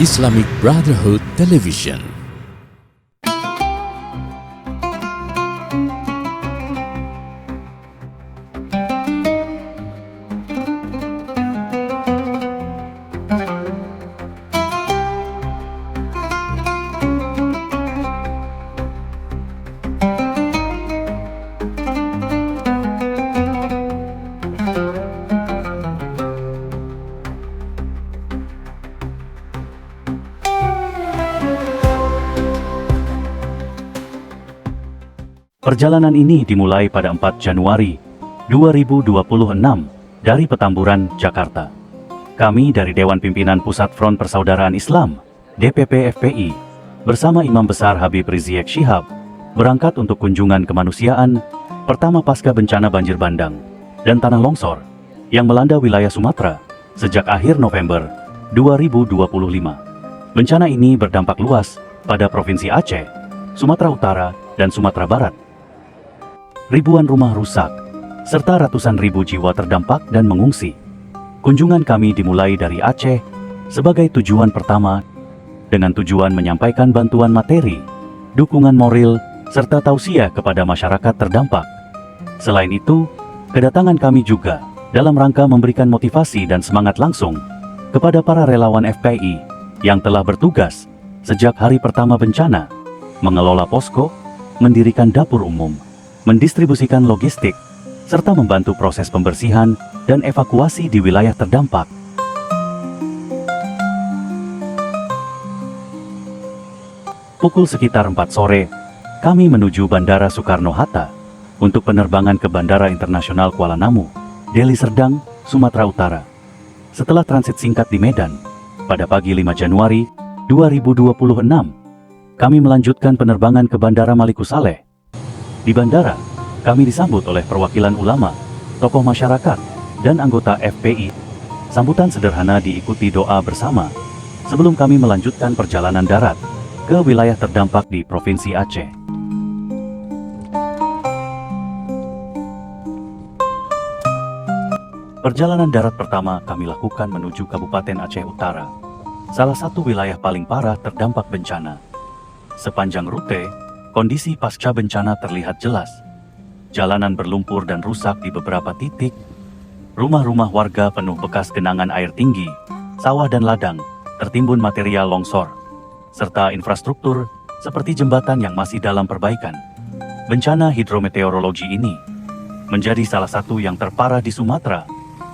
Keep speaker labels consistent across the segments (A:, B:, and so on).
A: Islamic Brotherhood Television.
B: Perjalanan ini dimulai pada 4 Januari 2026 dari Petamburan, Jakarta. Kami dari Dewan Pimpinan Pusat Front Persaudaraan Islam, DPP FPI, bersama Imam Besar Habib Rizik Syihab, berangkat untuk kunjungan kemanusiaan pertama pasca bencana banjir bandang dan tanah longsor yang melanda wilayah Sumatera sejak akhir November 2025. Bencana ini berdampak luas pada Provinsi Aceh, Sumatera Utara, dan Sumatera Barat. Ribuan rumah rusak, serta ratusan ribu jiwa terdampak dan mengungsi. Kunjungan kami dimulai dari Aceh sebagai tujuan pertama dengan tujuan menyampaikan bantuan materi, dukungan moral, serta tausiah kepada masyarakat terdampak. Selain itu, kedatangan kami juga dalam rangka memberikan motivasi dan semangat langsung kepada para relawan FPI yang telah bertugas sejak hari pertama bencana, mengelola posko, mendirikan dapur umum, mendistribusikan logistik, serta membantu proses pembersihan dan evakuasi di wilayah terdampak. Pukul sekitar 4 sore, kami menuju Bandara Soekarno-Hatta untuk penerbangan ke Bandara Internasional Kuala Namu, Deli Serdang, Sumatera Utara. Setelah transit singkat di Medan, pada pagi 5 Januari 2026, kami melanjutkan penerbangan ke Bandara Malikussaleh. Di bandara, kami disambut oleh perwakilan ulama, tokoh masyarakat, dan anggota FPI. Sambutan sederhana diikuti doa bersama sebelum kami melanjutkan perjalanan darat ke wilayah terdampak di Provinsi Aceh. Perjalanan darat pertama kami lakukan menuju Kabupaten Aceh Utara, salah satu wilayah paling parah terdampak bencana. Sepanjang rute, kondisi pasca bencana terlihat jelas. Jalanan berlumpur dan rusak di beberapa titik. Rumah-rumah warga penuh bekas genangan air tinggi, sawah dan ladang tertimbun material longsor, serta infrastruktur seperti jembatan yang masih dalam perbaikan. Bencana hidrometeorologi ini menjadi salah satu yang terparah di Sumatera.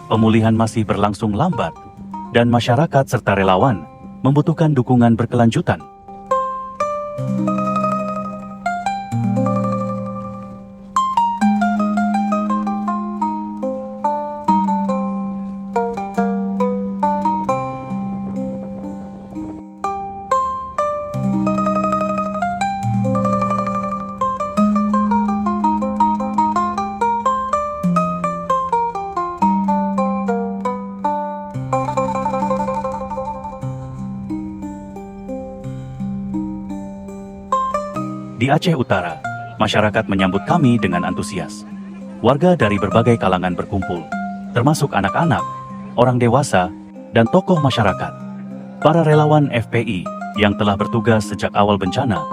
B: Pemulihan masih berlangsung lambat, dan masyarakat serta relawan membutuhkan dukungan berkelanjutan. Di Aceh Utara, masyarakat menyambut kami dengan antusias. Warga dari berbagai kalangan berkumpul, termasuk anak-anak, orang dewasa, dan tokoh masyarakat. Para relawan FPI yang telah bertugas sejak awal bencana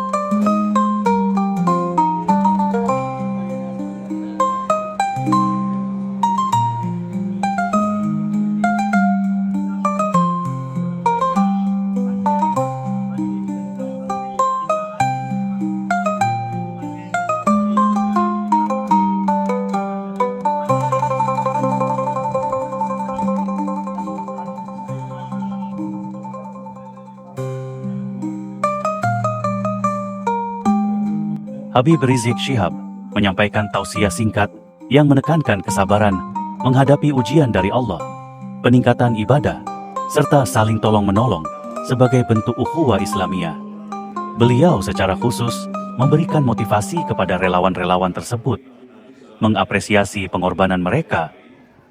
B: Habib Rizik Syihab menyampaikan tausiah singkat yang menekankan kesabaran menghadapi ujian dari Allah, peningkatan ibadah, serta saling tolong-menolong sebagai bentuk ukhuwah Islamiyah. Beliau secara khusus memberikan motivasi kepada relawan-relawan tersebut, mengapresiasi pengorbanan mereka,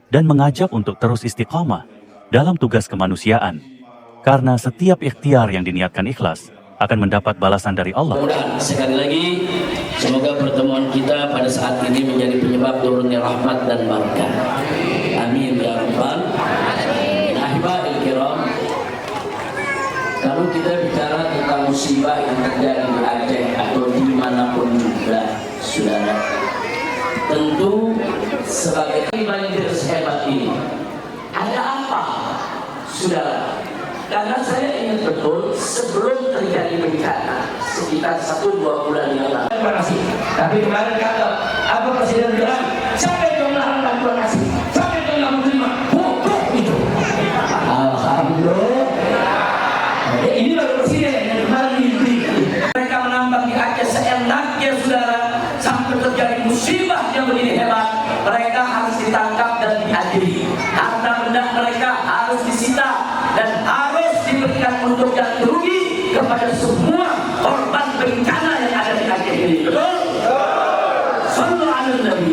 B: dan mengajak untuk terus istiqamah dalam tugas kemanusiaan, karena setiap ikhtiar yang diniatkan ikhlas akan mendapat balasan dari Allah.
C: Sekali lagi, semoga pertemuan kita pada saat ini menjadi penyebab turunnya rahmat dan berkah. Amin ya rabbal alamin. Ahibadil kiram, kami musibah yang terjadi di Aceh atau dimanapun juga, saudara. Tentu sebagai banjir sehebat ini, ada apa, saudara? Karena saya ingat betul sebelum terjadi bencana sekitar 1-2 bulan yang lalu. Terima kasih. Tapi kemarin kata apa Presiden bilang? Siapa yang melarang bantuan kasih? Siapa yang nggak menerima? Bodoh itu. Alhamdulillah. Ini baru Presiden yang kemarin diberi. Mereka menambang di Aceh seenaknya, saudara, sampai terjadi musibah yang begini hebat. Mereka harus ditangkap dan diadili. Harta benda mereka harus disita dan harus diberikan untuk ganti rugi kepada semua korban bencana yang ada di Aceh ini. Betul? Sallu ala Nabi.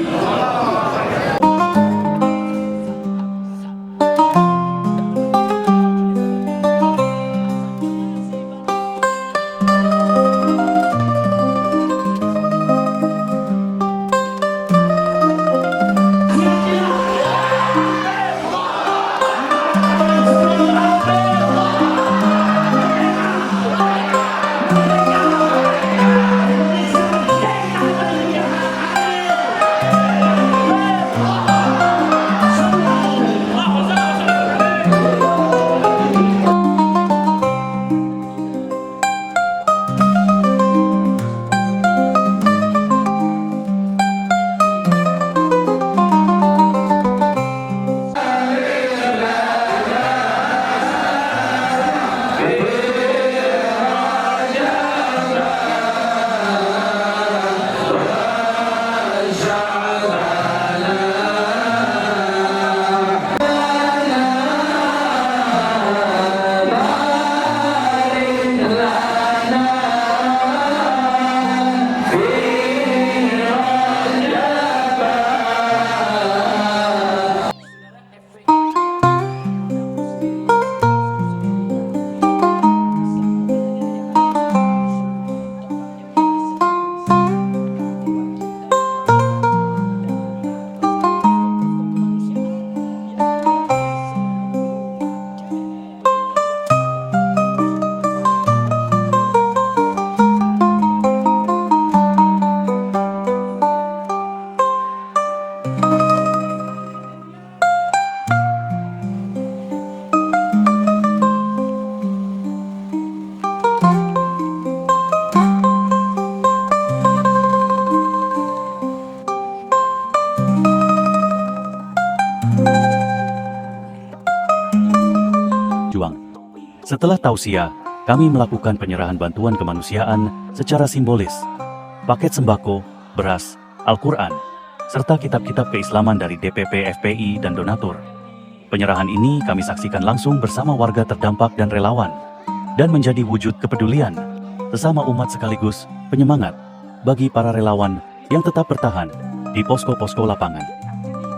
B: Setelah tausiah, kami melakukan penyerahan bantuan kemanusiaan secara simbolis. Paket sembako, beras, Al-Quran, serta kitab-kitab keislaman dari DPP FPI dan donatur. Penyerahan ini kami saksikan langsung bersama warga terdampak dan relawan, dan menjadi wujud kepedulian sesama umat sekaligus penyemangat bagi para relawan yang tetap bertahan di posko-posko lapangan.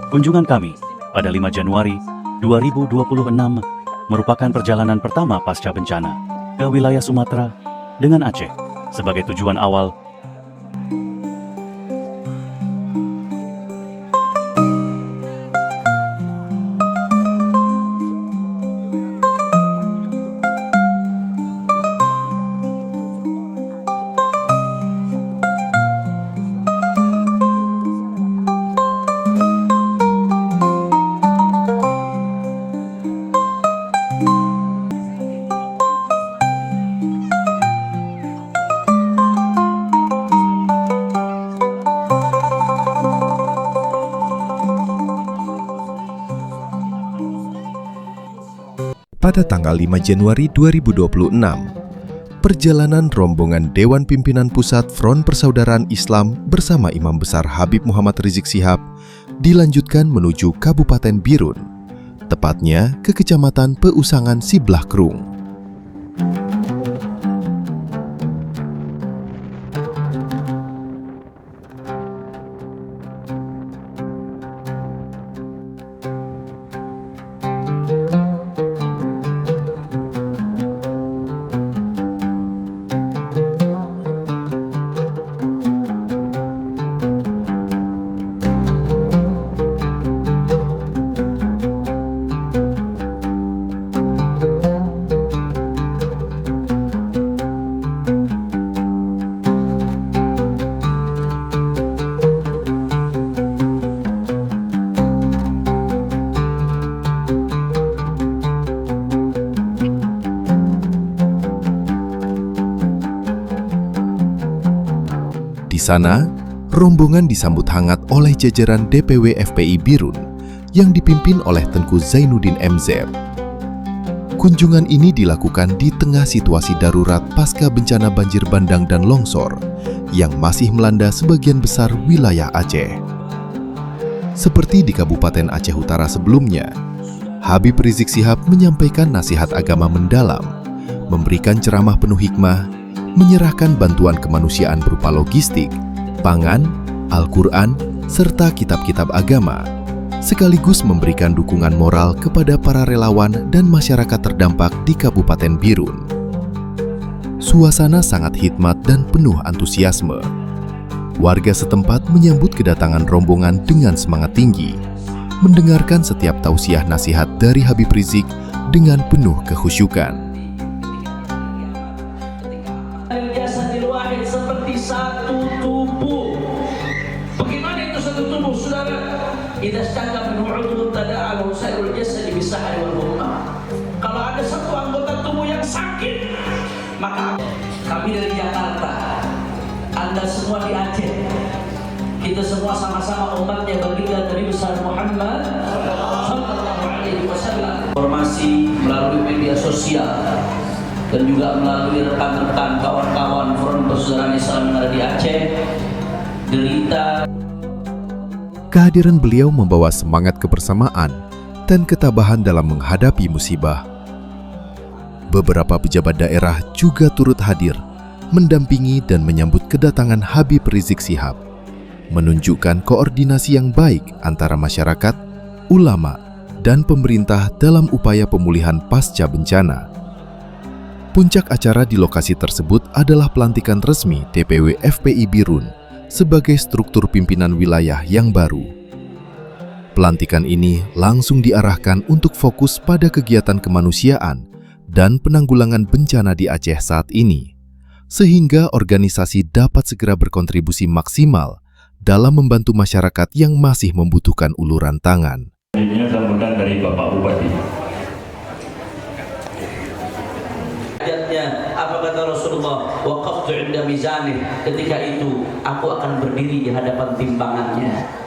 B: Kunjungan kami pada 5 Januari 2026 merupakan perjalanan pertama pasca bencana ke wilayah Sumatera dengan Aceh sebagai tujuan awal.
D: Pada tanggal 5 Januari 2026, perjalanan rombongan Dewan Pimpinan Pusat Front Persaudaraan Islam bersama Imam Besar Habib Muhammad Rizik Syihab dilanjutkan menuju Kabupaten Birun, tepatnya ke Kecamatan Peusangan Siblahkrung. sana, rombongan disambut hangat oleh jajaran DPW FPI Birun yang dipimpin oleh Tengku Zainuddin MZ. Kunjungan ini dilakukan di tengah situasi darurat pasca bencana banjir bandang dan longsor yang masih melanda sebagian besar wilayah Aceh. Seperti di Kabupaten Aceh Utara sebelumnya, Habib Rizik Syihab menyampaikan nasihat agama mendalam, memberikan ceramah penuh hikmah, menyerahkan bantuan kemanusiaan berupa logistik, pangan, Al-Quran, serta kitab-kitab agama, sekaligus memberikan dukungan moral kepada para relawan dan masyarakat terdampak di Kabupaten Birun. Suasana sangat hikmat dan penuh antusiasme. Warga setempat menyambut kedatangan rombongan dengan semangat tinggi, mendengarkan setiap tausiah nasihat dari Habib Rizik dengan penuh kekhusyukan.
C: Seperti satu tubuh. Bagaimana itu satu tubuh, saudara? Idza istaka minhu 'udwun tada'a lahu sa'irul jasadi bis-sahri wal humma. Kalau ada satu anggota tubuh yang sakit, maka kami dari Jakarta, Anda semua di Aceh, kita semua sama-sama umatnya baginda Nabi besar Muhammad sallallahu alaihi wasallam. Informasi melalui media sosial dan juga melalui rekan-rekan kawan-kawan Front Persaudaraan Islam yang ada di Aceh, derita.
D: Kehadiran beliau membawa semangat kebersamaan dan ketabahan dalam menghadapi musibah. Beberapa pejabat daerah juga turut hadir, mendampingi dan menyambut kedatangan Habib Rizik Syihab, menunjukkan koordinasi yang baik antara masyarakat, ulama, dan pemerintah dalam upaya pemulihan pasca bencana. Puncak acara di lokasi tersebut adalah pelantikan resmi DPW FPI Birun sebagai struktur pimpinan wilayah yang baru. Pelantikan ini langsung diarahkan untuk fokus pada kegiatan kemanusiaan dan penanggulangan bencana di Aceh saat ini, sehingga organisasi dapat segera berkontribusi maksimal dalam membantu masyarakat yang masih membutuhkan uluran tangan.
E: Ini sambutan dari Bapak Bupati.
C: Apa kata Rasulullah? Waqaftu 'inda mizanih. Ketika itu aku akan berdiri di hadapan timbangannya.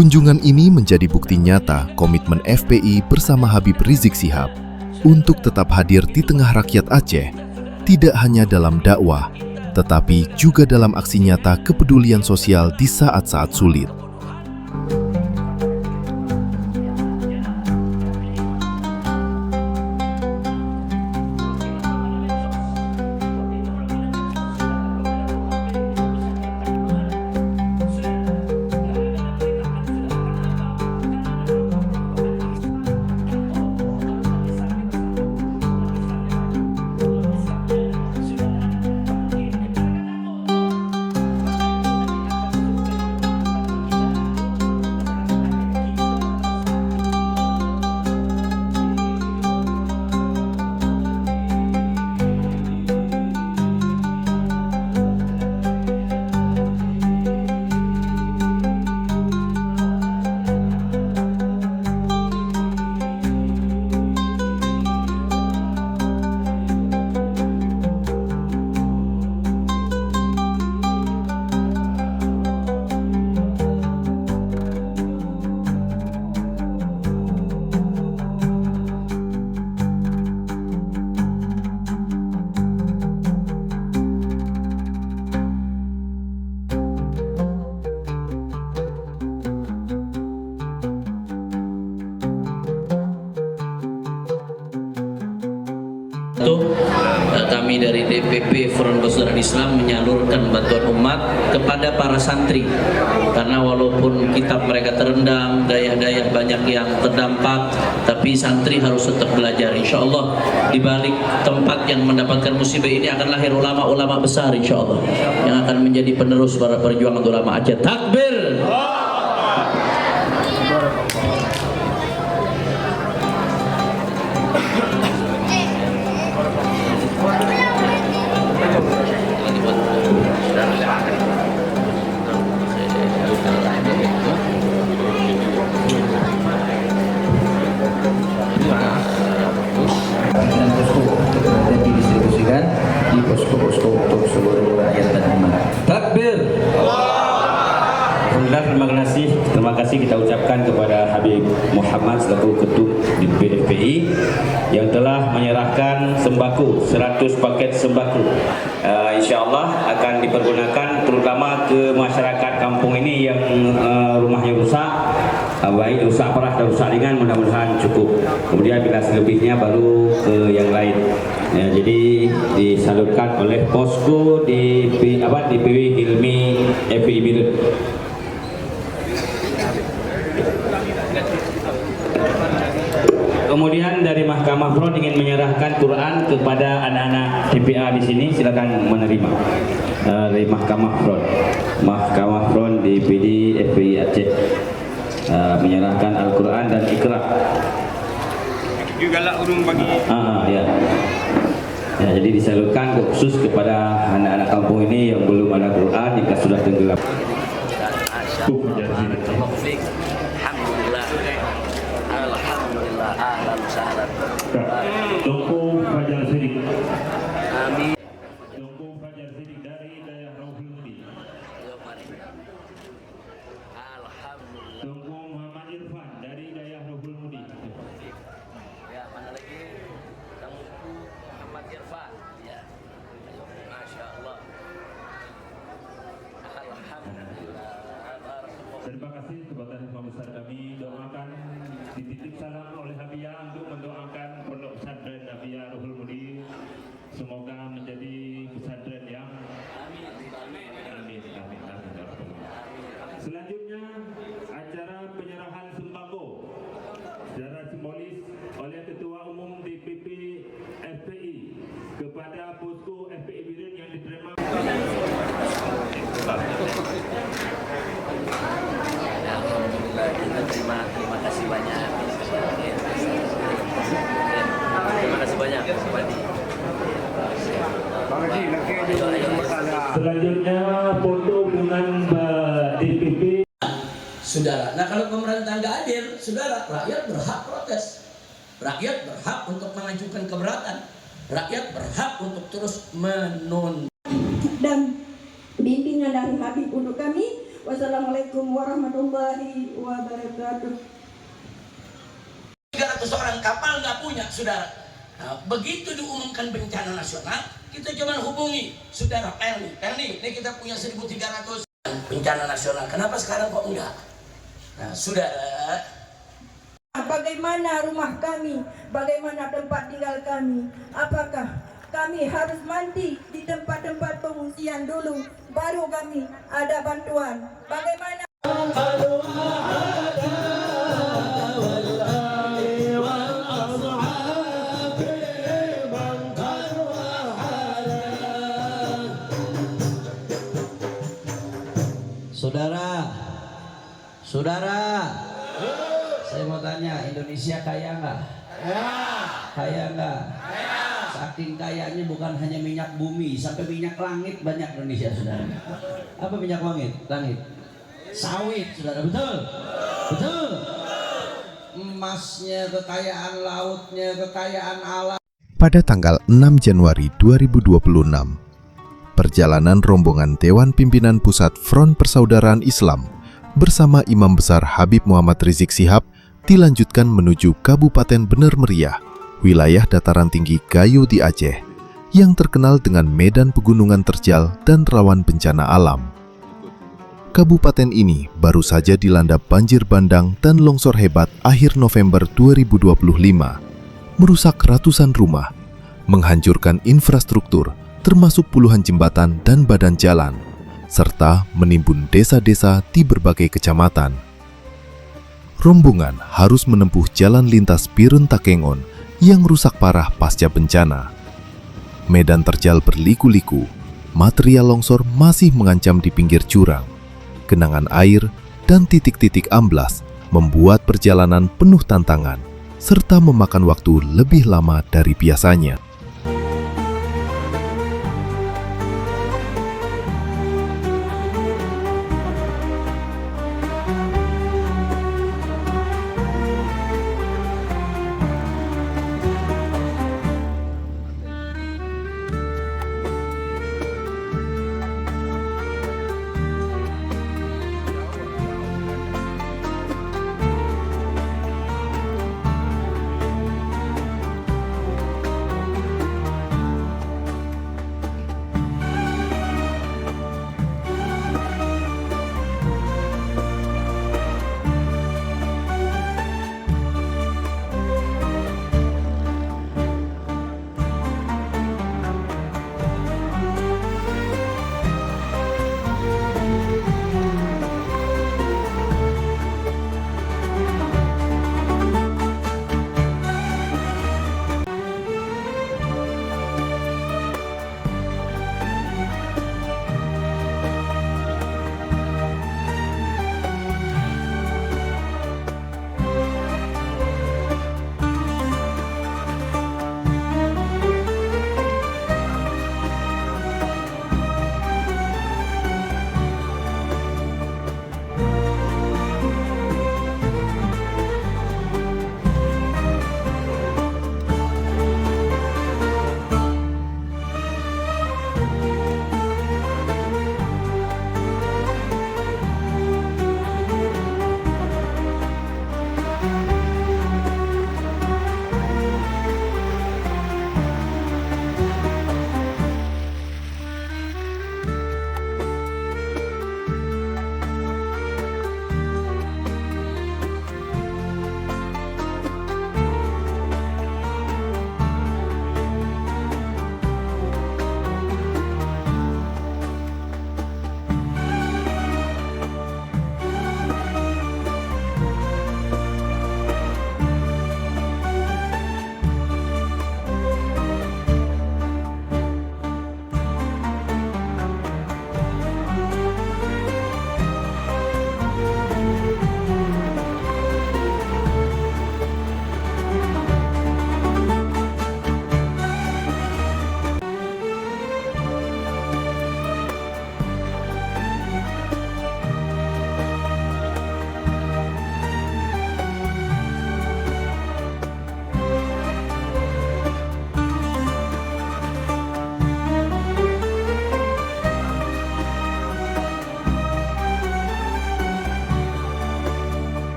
D: Kunjungan ini menjadi bukti nyata komitmen FPI bersama Habib Rizik Syihab untuk tetap hadir di tengah rakyat Aceh, tidak hanya dalam dakwah, tetapi juga dalam aksi nyata kepedulian sosial di saat-saat sulit.
C: Kami dari DPP Front Persaudaraan Islam menyalurkan bantuan umat kepada para santri, karena walaupun kitab mereka terendam, daya-daya banyak yang terdampak, tapi santri harus tetap belajar. Insya Allah di balik tempat yang mendapatkan musibah ini akan lahir ulama-ulama besar, insya Allah, yang akan menjadi penerus para perjuangan ulama Aceh. Takbir!
F: Didistribusikan di posko-posko untuk seluruh rakyat dan umat.
C: Takbir!
E: Alhamdulillah, terima kasih kita ucapkan kepada Habib Muhammad selaku Ketua DPP FPI yang telah menyerahkan sembako, 100 paket sembako. InsyaAllah akan dipergunakan terutama ke masyarakat kampung ini yang rumahnya rusak, baik rusak parah dan rusak ringan, mudah-mudahan cukup. Kemudian bila selebihnya baru ke yang lain. Ya, jadi disalurkan oleh posko di DPW Hilmi FPI Birut. Kemudian dari Mahkamah Front ingin menyerahkan Quran kepada anak-anak TPA di sini, silakan menerima. Dari Mahkamah Front DPD FPI Aceh menyerahkan Al-Quran dan Iqra. Juga lah urung bagi. Ya. Ya, jadi disalurkan khusus kepada anak-anak kampung ini yang belum ada Quran jika sudah tenggelam.
C: Alhamdulillah, ahlan sahlan.
E: Tunggu Fajar Sidik.
C: Amin.
E: Tunggu Fajar Sidik dari daerah Rauhul Mudi.
C: Alhamdulillah.
E: Tunggu Muhammad Irfan dari daerah Rauhul Mudi.
C: Ya, mana lagi? Tunggu Muhammad Irfan. Ya. Ayo, Masya Allah. Alhamdulillah.
E: Terima kasih kepada Imam Besar kami. Doakan dititip salam oleh Habiyah untuk mendoakan Pondok Pesantren Habiyah Rauhul Mudi. Semoga menjadi pesantren yang amin. Selanjutnya acara penyerahan sembako secara simbolis oleh Ketua Umum DPP FPI kepada posko FPI Birut yang diterima.
C: Alhamdulillah, kita terima kasih banyak. Terima kasih banyak.
E: Selanjutnya foto dengan DPP.
C: Saudara, nah kalau pemerintah nggak hadir, saudara, rakyat berhak protes. Rakyat berhak untuk mengajukan keberatan. Rakyat berhak untuk terus
G: dan bimbingan dari Habib untuk kami. Wassalamualaikum warahmatullahi wabarakatuh.
C: 300 orang kapal nggak punya, saudara. Nah, begitu diumumkan bencana nasional, kita cuma hubungi saudara Pelni, ini kita punya 1.300 bencana nasional. Kenapa sekarang kok enggak? Nah, saudara,
G: bagaimana rumah kami? Bagaimana tempat tinggal kami? Apakah kami harus mandi di tempat-tempat pengungsian dulu, baru kami ada bantuan? Bagaimana?
H: Saudara, saya mau tanya, Indonesia kaya nggak? Kaya nggak? Saking kayanya bukan hanya minyak bumi, sampai minyak langit banyak Indonesia, saudara. Apa minyak langit? Sawit, saudara, betul? Betul? Emasnya, kekayaan lautnya, kekayaan alam.
D: Pada tanggal 6 Januari 2026, perjalanan rombongan Dewan Pimpinan Pusat Front Persaudaraan Islam bersama Imam Besar Habib Muhammad Rizik Syihab dilanjutkan menuju Kabupaten Bener Meriah, wilayah dataran tinggi Gayo di Aceh, yang terkenal dengan medan pegunungan terjal dan rawan bencana alam. Kabupaten ini baru saja dilanda banjir bandang dan longsor hebat akhir November 2025, merusak ratusan rumah, menghancurkan infrastruktur termasuk puluhan jembatan dan badan jalan, serta menimbun desa-desa di berbagai kecamatan. Rombongan harus menempuh jalan lintas Pirun Takengon yang rusak parah pasca bencana. Medan terjal berliku-liku, material longsor masih mengancam di pinggir jurang. Genangan air dan titik-titik amblas membuat perjalanan penuh tantangan, serta memakan waktu lebih lama dari biasanya.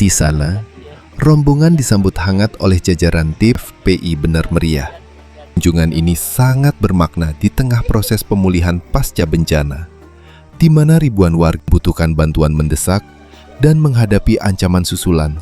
D: Di sana, rombongan disambut hangat oleh jajaran tim PI Benar Meriah. Kunjungan ini sangat bermakna di tengah proses pemulihan pasca bencana, di mana ribuan warga membutuhkan bantuan mendesak dan menghadapi ancaman susulan.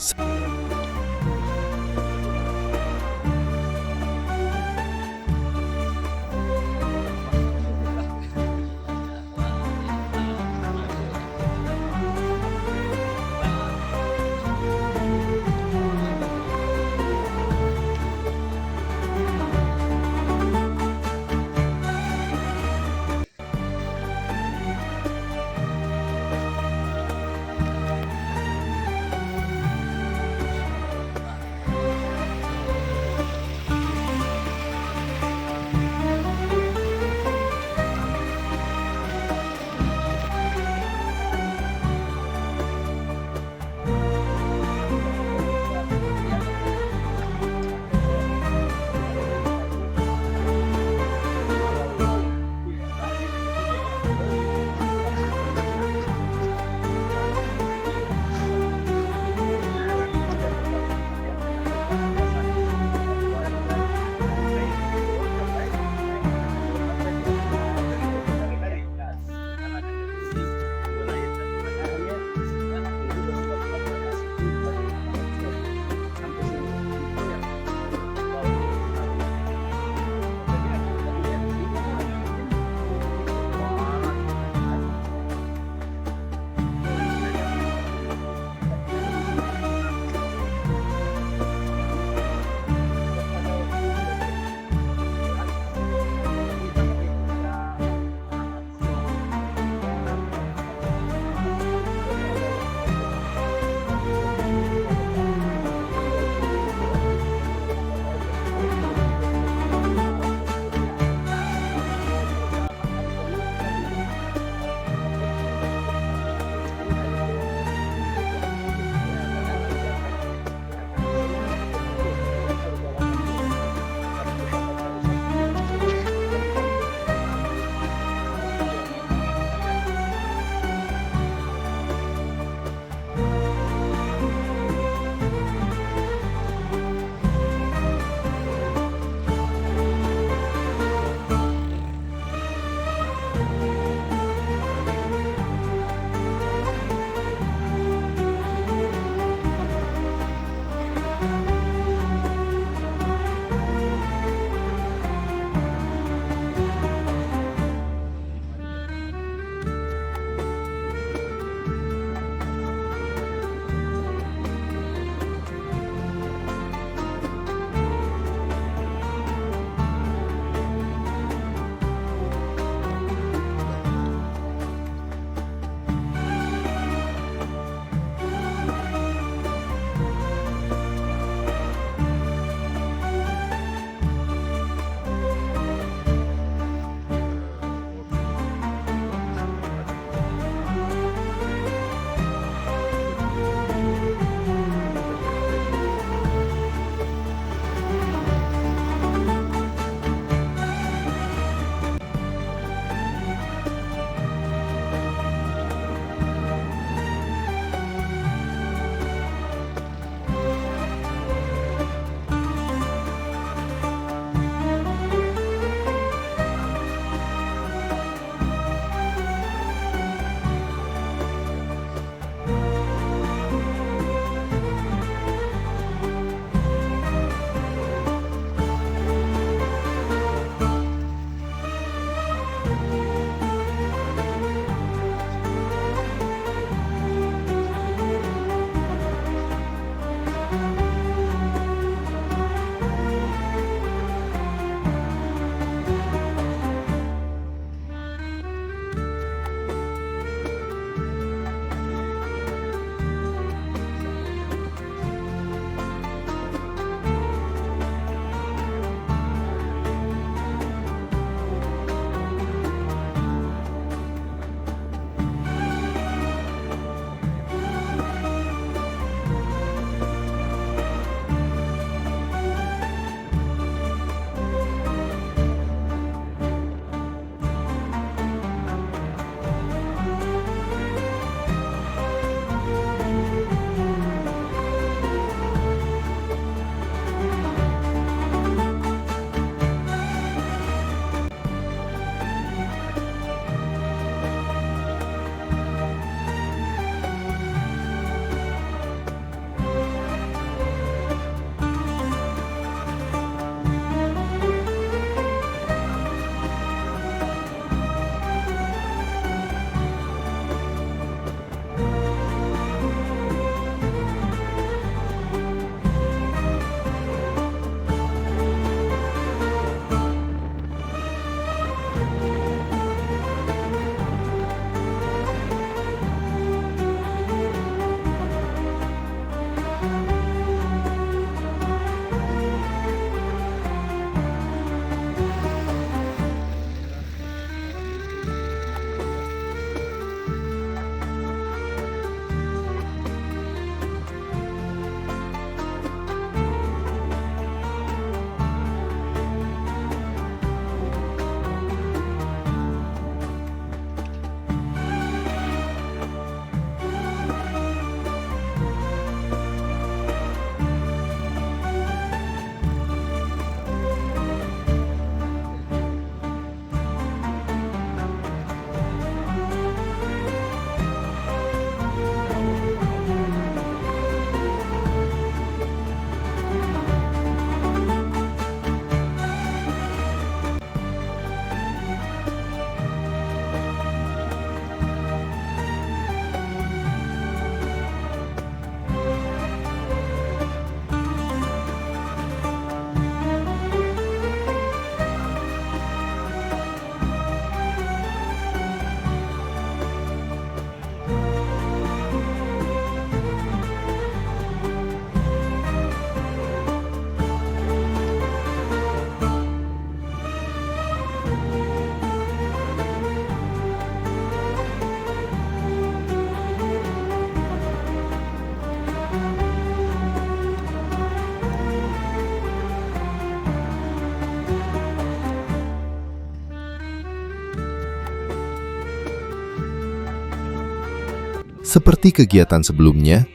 D: Seperti kegiatan sebelumnya,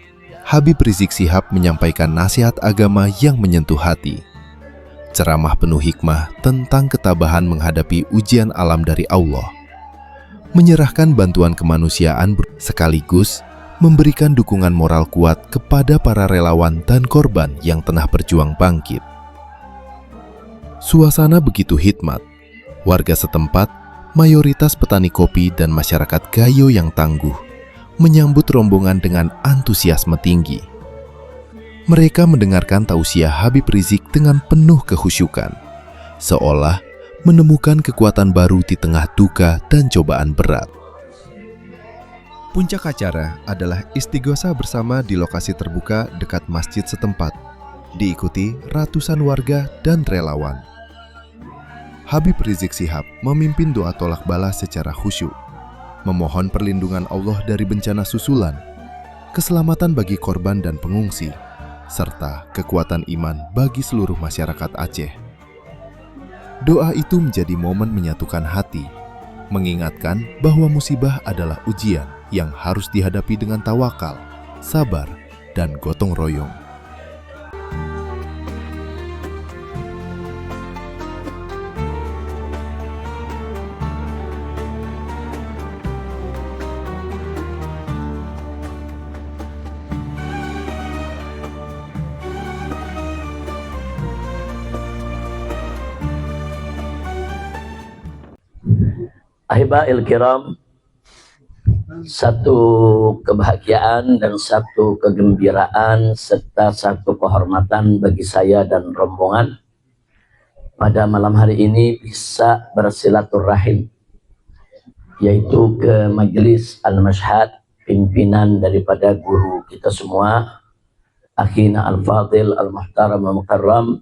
D: Habib Rizik Syihab menyampaikan nasihat agama yang menyentuh hati. Ceramah penuh hikmah tentang ketabahan menghadapi ujian alam dari Allah. Menyerahkan bantuan kemanusiaan sekaligus memberikan dukungan moral kuat kepada para relawan dan korban yang tengah berjuang bangkit. Suasana begitu hikmat. Warga setempat, mayoritas petani kopi dan masyarakat Gayo yang tangguh, menyambut rombongan dengan antusiasme tinggi. Mereka mendengarkan tausiah Habib Rizik dengan penuh kekhusyukan, seolah menemukan kekuatan baru di tengah duka dan cobaan berat. Puncak acara adalah istighosah bersama di lokasi terbuka dekat masjid setempat, diikuti ratusan warga dan relawan. Habib Rizik Syihab memimpin doa tolak bala secara khusyuk, memohon perlindungan Allah dari bencana susulan, keselamatan bagi korban dan pengungsi, serta kekuatan iman bagi seluruh masyarakat Aceh. Doa itu menjadi momen menyatukan hati, mengingatkan bahwa musibah adalah ujian yang harus dihadapi dengan tawakal, sabar, dan gotong royong.
C: Ahiba'il kiram, satu kebahagiaan dan satu kegembiraan serta satu kehormatan bagi saya dan rombongan pada malam hari ini bisa bersilaturahim, yaitu ke Majelis Al-Mashhad, pimpinan daripada guru kita semua, Akhina Al-Fadil Al-Muhtaram Al-Mukarram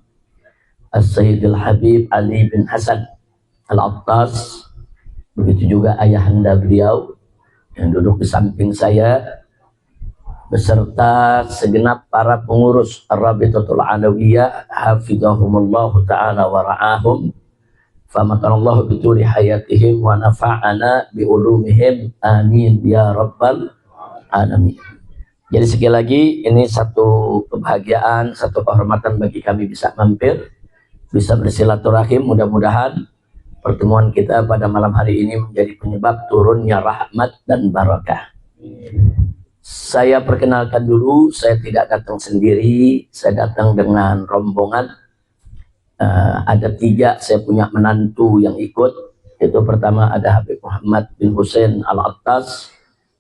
C: As-Sayyidil Habib Ali bin Hasan Al-Attas. Begitu juga ayahanda beliau yang duduk di samping saya, beserta segenap para pengurus Ar-Rabitatul Alawiyah, hafidhahumullah ta'ala wa ra'ahum, famakanallahu bituli hayatihim wa nafa'ana bi'ulumihim, amin ya rabbal alamin. Jadi sekali lagi, ini satu kebahagiaan, satu kehormatan bagi kami bisa mampir, bisa bersilaturahim. Mudah-mudahan pertemuan kita pada malam hari ini menjadi penyebab turunnya rahmat dan barakah. Saya perkenalkan dulu, saya tidak datang sendiri, saya datang dengan rombongan. Ada 3, saya punya menantu yang ikut. Itu pertama ada Habib Muhammad bin Hussein Al-Attas.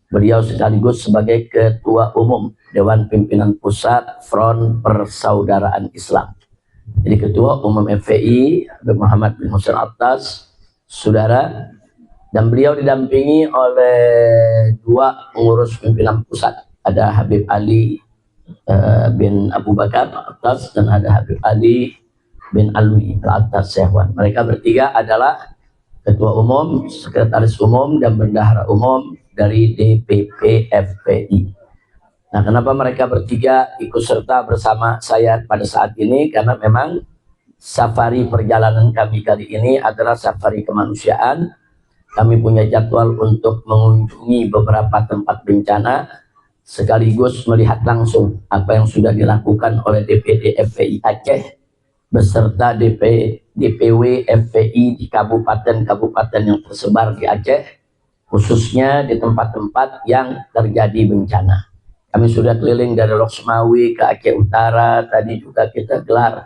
C: Beliau sekaligus sebagai Ketua Umum Dewan Pimpinan Pusat Front Persaudaraan Islam. Jadi Ketua Umum FPI Habib Muhammad bin Hussein Al-Attas, saudara, dan beliau didampingi oleh 2 pengurus pimpinan pusat. Ada Habib Ali bin Abu Bakar Al-Attas dan ada Habib Ali bin Alwi Al-Attas Sehwan. Mereka bertiga adalah Ketua Umum, Sekretaris Umum, dan Bendahara Umum dari DPP FPI. Nah, kenapa mereka bertiga ikut serta bersama saya pada saat ini? Karena memang safari perjalanan kami kali ini adalah safari kemanusiaan. Kami punya jadwal untuk mengunjungi beberapa tempat bencana, sekaligus melihat langsung apa yang sudah dilakukan oleh DPD FPI Aceh beserta DPW FPI di kabupaten-kabupaten yang tersebar di Aceh, khususnya di tempat-tempat yang terjadi bencana. Kami sudah keliling dari Lok Sumawi ke Aceh Utara. Tadi juga kita gelar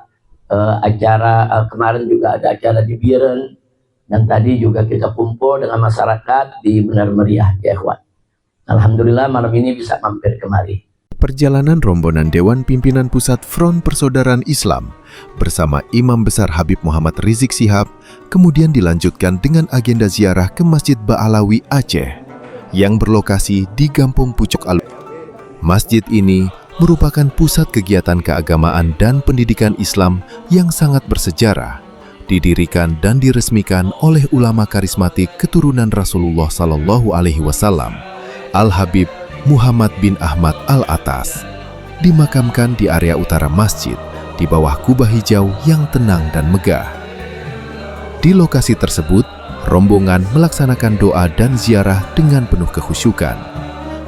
C: acara, kemarin juga ada acara di Biren. Dan tadi juga kita kumpul dengan masyarakat di Benar Meriah, Ikhwan. Alhamdulillah malam ini bisa mampir kemari.
D: Perjalanan rombongan Dewan Pimpinan Pusat Front Persaudaraan Islam bersama Imam Besar Habib Muhammad Rizik Syihab kemudian dilanjutkan dengan agenda ziarah ke Masjid Ba'alawi Aceh yang berlokasi di Gampung Pucuk Alu. Masjid ini merupakan pusat kegiatan keagamaan dan pendidikan Islam yang sangat bersejarah, didirikan dan diresmikan oleh ulama karismatik keturunan Rasulullah Sallallahu Alaihi Wasallam, Al-Habib Muhammad bin Ahmad Al-Attas, dimakamkan di area utara masjid di bawah kubah hijau yang tenang dan megah. Di lokasi tersebut, rombongan melaksanakan doa dan ziarah dengan penuh kekhusyukan.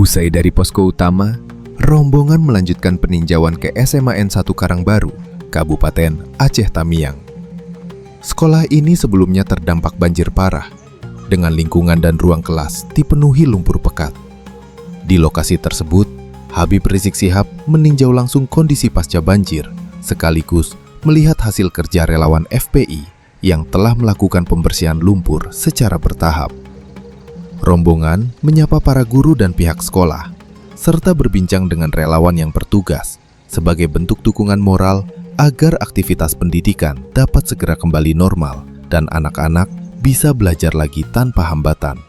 D: Usai dari posko utama, rombongan melanjutkan peninjauan ke SMA N1 Karangbaru, Kabupaten Aceh Tamiang. Sekolah ini sebelumnya terdampak banjir parah, dengan lingkungan dan ruang kelas dipenuhi lumpur pekat. Di lokasi tersebut, Habib Rizik Syihab meninjau langsung kondisi pasca banjir, sekaligus melihat hasil kerja relawan FPI yang telah melakukan pembersihan lumpur secara bertahap. Rombongan menyapa para guru dan pihak sekolah, serta berbincang dengan relawan yang bertugas sebagai bentuk dukungan moral agar aktivitas pendidikan dapat segera kembali normal dan anak-anak bisa belajar lagi tanpa hambatan.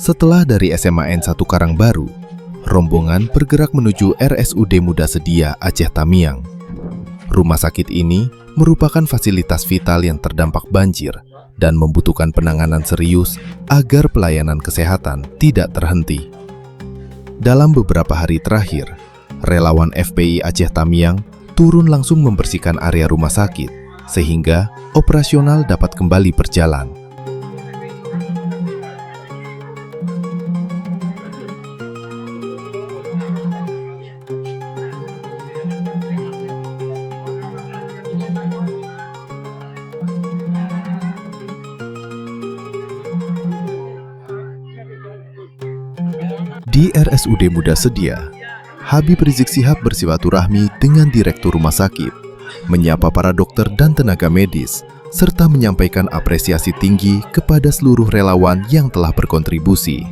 D: Setelah dari SMA N1 Karangbaru, rombongan bergerak menuju RSUD Muda Sedia Aceh Tamiang. Rumah sakit ini merupakan fasilitas vital yang terdampak banjir dan membutuhkan penanganan serius agar pelayanan kesehatan tidak terhenti. Dalam beberapa hari terakhir, relawan FPI Aceh Tamiang turun langsung membersihkan area rumah sakit sehingga operasional dapat kembali berjalan. Di RSUD Muda Sedia, Habib Rizik Syihab bersilaturahmi dengan Direktur Rumah Sakit, menyapa para dokter dan tenaga medis, serta menyampaikan apresiasi tinggi kepada seluruh relawan yang telah berkontribusi.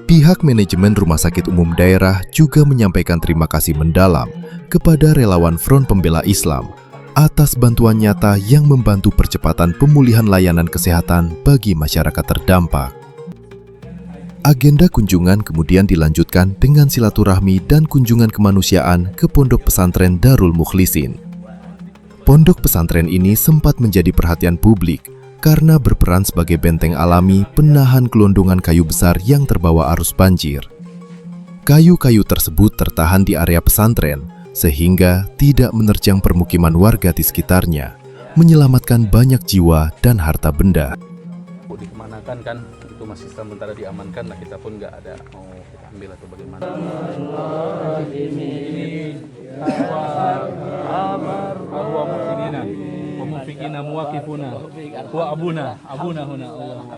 D: Pihak manajemen Rumah Sakit Umum Daerah juga menyampaikan terima kasih mendalam kepada relawan Front Pembela Islam atas bantuan nyata yang membantu percepatan pemulihan layanan kesehatan bagi masyarakat terdampak. Agenda kunjungan kemudian dilanjutkan dengan silaturahmi dan kunjungan kemanusiaan ke Pondok Pesantren Darul Mukhlisin. Pondok pesantren ini sempat menjadi perhatian publik karena berperan sebagai benteng alami penahan gelondongan kayu besar yang terbawa arus banjir. Kayu-kayu tersebut tertahan di area pesantren sehingga tidak menerjang permukiman warga di sekitarnya, menyelamatkan banyak jiwa dan harta benda.
I: Dikemanakan kan, itu masih sementara diamankan, nah kita pun nggak ada mau kita ambil atau bagaimana. Wa muhsinina wa mufiqina muwaqifuna wa abuna huna Allah.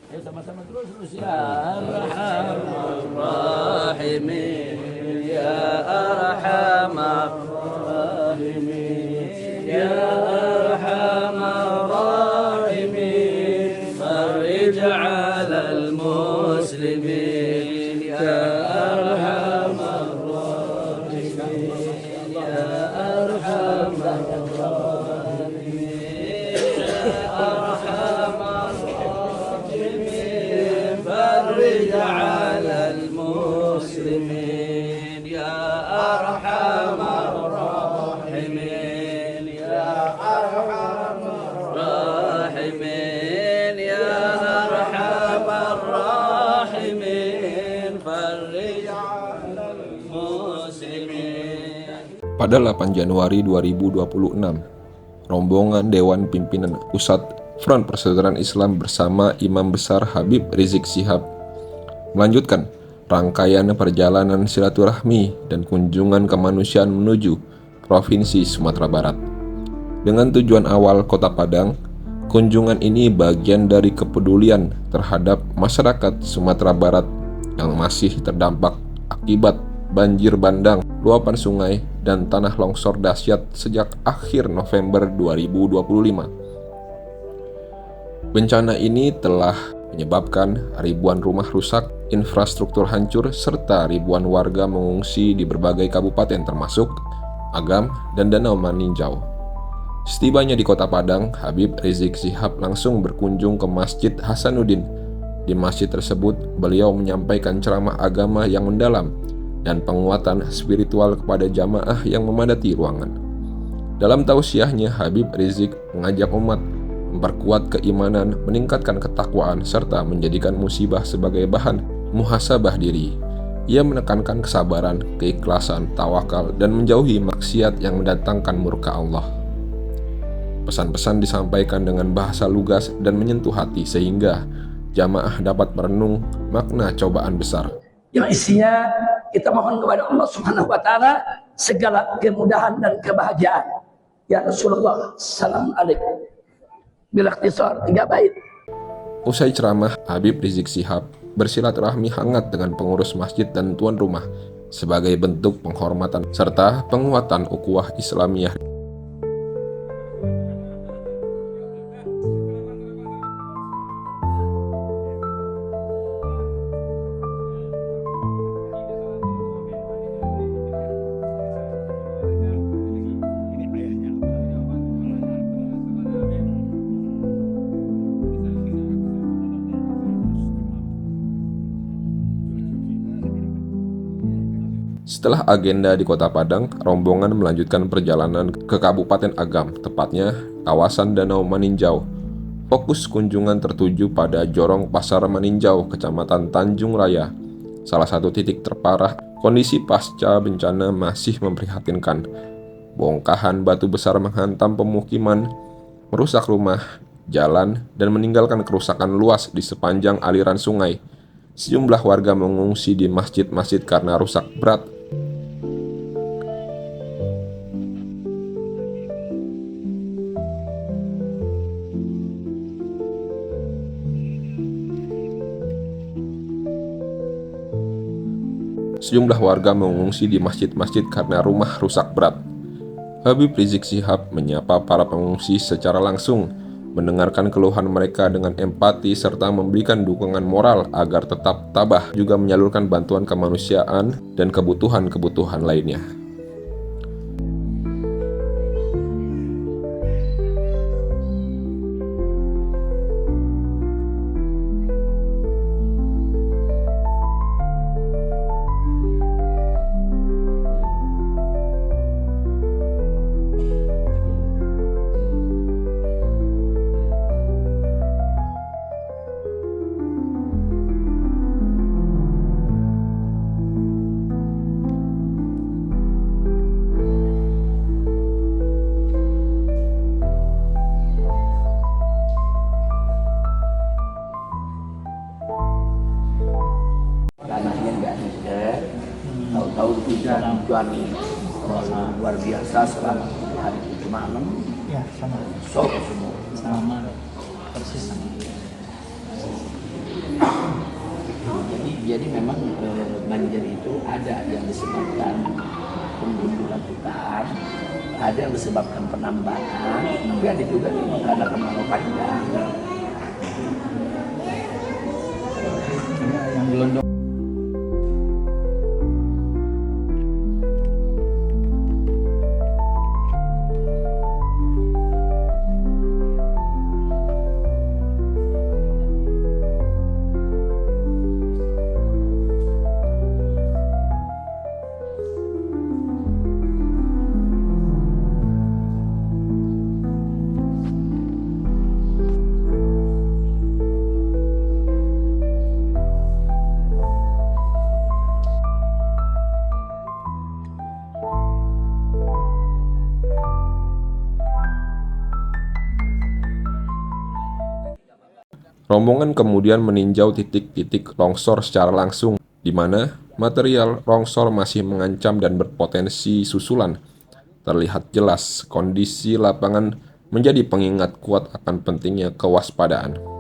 H: Ya sama-sama terus ya Arhamar Rahimin ya Arhamar Rahimin ya Arhamar Rahimin farij 'alal muslimin ya Arhamar Rahimin ya Arhamar Rahimin ya Arhamar Rahimin farij 'alal muslimin ya Arhamar Rahimin.
J: Pada 8 Januari 2026, rombongan Dewan Pimpinan Pusat Front Persaudaraan Islam bersama Imam Besar Habib Rizik Syihab melanjutkan rangkaian perjalanan silaturahmi dan kunjungan kemanusiaan menuju Provinsi Sumatera Barat. Dengan tujuan awal Kota Padang, kunjungan ini bagian dari kepedulian terhadap masyarakat Sumatera Barat yang masih terdampak akibat banjir bandang, luapan sungai, dan tanah longsor dahsyat sejak akhir November 2025. Bencana ini telah menyebabkan ribuan rumah rusak, infrastruktur hancur, serta ribuan warga mengungsi di berbagai kabupaten termasuk Agam dan Danau Maninjau. Setibanya di Kota Padang, Habib Rizik Syihab langsung berkunjung ke Masjid Hasanuddin. Di masjid tersebut, beliau menyampaikan ceramah agama yang mendalam dan penguatan spiritual kepada jamaah yang memadati ruangan. Dalam tausiahnya, Habib Rizik mengajak umat memperkuat keimanan, meningkatkan ketakwaan, serta menjadikan musibah sebagai bahan muhasabah diri. Ia menekankan kesabaran, keikhlasan, tawakal, dan menjauhi maksiat yang mendatangkan murka Allah. Pesan-pesan disampaikan dengan bahasa lugas dan menyentuh hati sehingga jamaah dapat merenung makna cobaan besar.
H: Yang isinya kita mohon kepada Allah Subhanahu wa taala segala kemudahan dan kebahagiaan. Ya Rasulullah, salam alaikum. Bila ikhtisar 3 bait.
J: Usai ceramah, Habib Rizik Syihab bersilaturahmi hangat dengan pengurus masjid dan tuan rumah sebagai bentuk penghormatan serta penguatan ukhuwah Islamiyah. Setelah agenda di Kota Padang, rombongan melanjutkan perjalanan ke Kabupaten Agam, tepatnya kawasan Danau Maninjau. Fokus kunjungan tertuju pada Jorong Pasar Maninjau, Kecamatan Tanjung Raya. Salah satu titik terparah, kondisi pasca bencana masih memprihatinkan. Bongkahan batu besar menghantam pemukiman, merusak rumah, jalan, dan meninggalkan kerusakan luas di sepanjang aliran sungai. Sejumlah warga mengungsi di masjid-masjid karena rusak berat. Rumah rusak berat. Habib Rizik Syihab menyapa para pengungsi secara langsung, mendengarkan keluhan mereka dengan empati serta memberikan dukungan moral agar tetap tabah, juga menyalurkan bantuan kemanusiaan dan kebutuhan-kebutuhan lainnya. Tahu-tahu hujan luar biasa selama hari itu malam. Ya, sama. Sok semua. Sama. Persis. Jadi memang banjir itu ada yang disebabkan penggundulan hutan, ada yang disebabkan penambangan, tapi ada juga karena kemarau panjang. Yang gelondong. Rombongan kemudian meninjau titik-titik longsor secara langsung, di mana material longsor masih mengancam dan berpotensi susulan. Terlihat jelas kondisi lapangan menjadi pengingat kuat akan pentingnya kewaspadaan.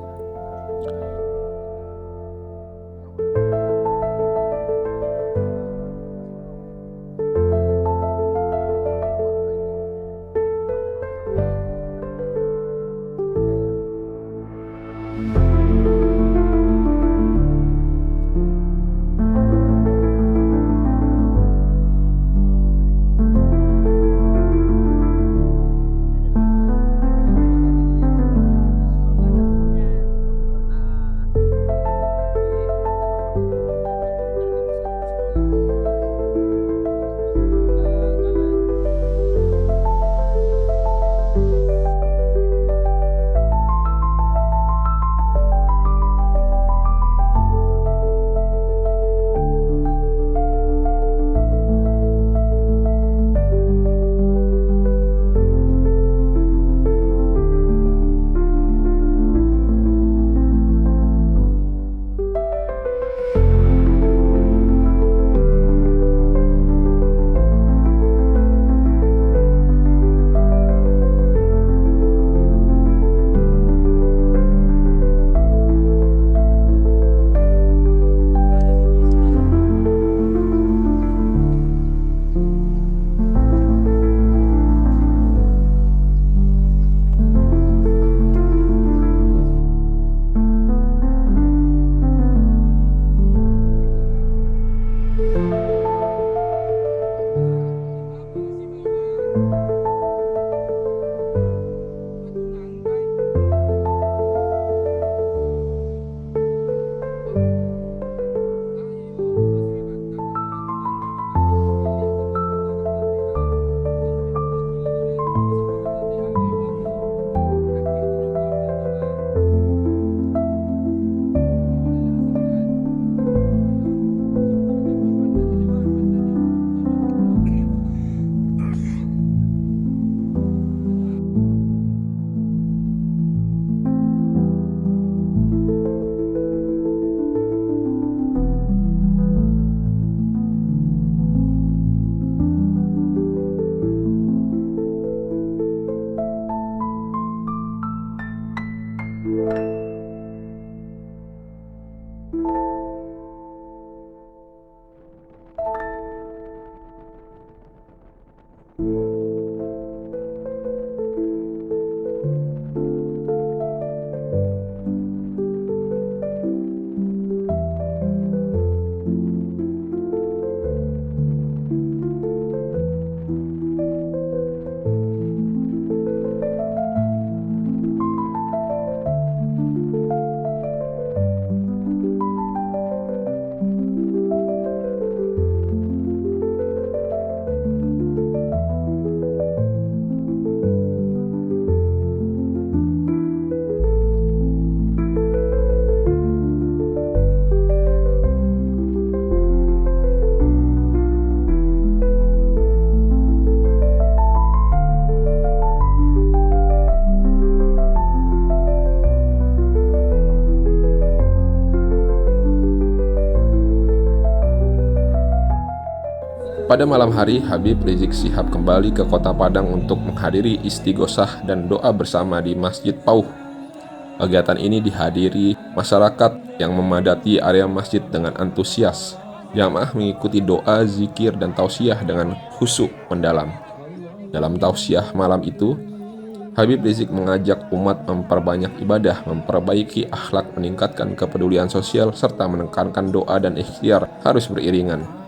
J: Pada malam hari, Habib Rizik Syihab kembali ke Kota Padang untuk menghadiri istighosah dan doa bersama di Masjid Pauh. Kegiatan ini dihadiri masyarakat yang memadati area masjid dengan antusias. Jamaah mengikuti doa, zikir, dan tausiah dengan khusyuk mendalam. Dalam tausiah malam itu, Habib Rizik mengajak umat memperbanyak ibadah, memperbaiki akhlak, meningkatkan kepedulian sosial, serta menekankan doa dan ikhtiar harus beriringan.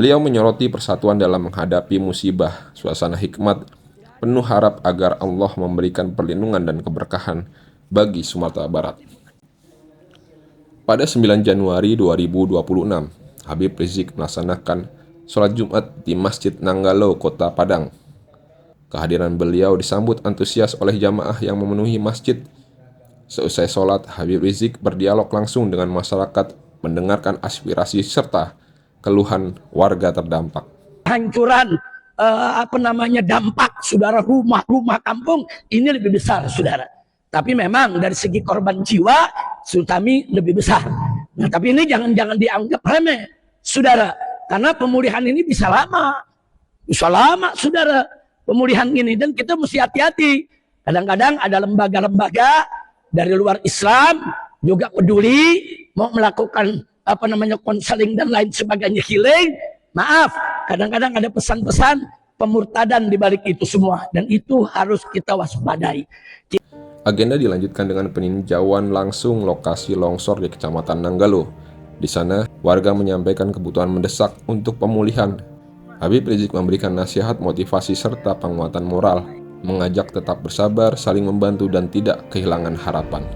J: Beliau menyoroti persatuan dalam menghadapi musibah, suasana hikmat, penuh harap agar Allah memberikan perlindungan dan keberkahan bagi Sumatera Barat. Pada 9 Januari 2026, Habib Rizik melaksanakan sholat Jumat di Masjid Nanggalo, Kota Padang. Kehadiran beliau disambut antusias oleh jamaah yang memenuhi masjid. Seusai sholat, Habib Rizik berdialog langsung dengan masyarakat, mendengarkan aspirasi serta keluhan warga terdampak.
H: Hancuran dampak saudara, rumah kampung ini lebih besar saudara. Tapi memang dari segi korban jiwa Sultami lebih besar. Nah, tapi ini jangan dianggap remeh saudara, karena pemulihan ini bisa lama saudara, pemulihan ini, dan kita mesti hati-hati. Kadang-kadang ada lembaga-lembaga dari luar Islam juga peduli mau melakukan konseling dan lain sebagainya, healing. Maaf, kadang-kadang ada pesan-pesan pemurtadan di balik itu semua, dan itu harus kita waspadai.
J: Agenda dilanjutkan dengan peninjauan langsung lokasi longsor di Kecamatan Nanggalo. Di sana, warga menyampaikan kebutuhan mendesak untuk pemulihan. Habib Rizik memberikan nasihat, motivasi, serta penguatan moral, mengajak tetap bersabar, saling membantu, dan tidak kehilangan harapan.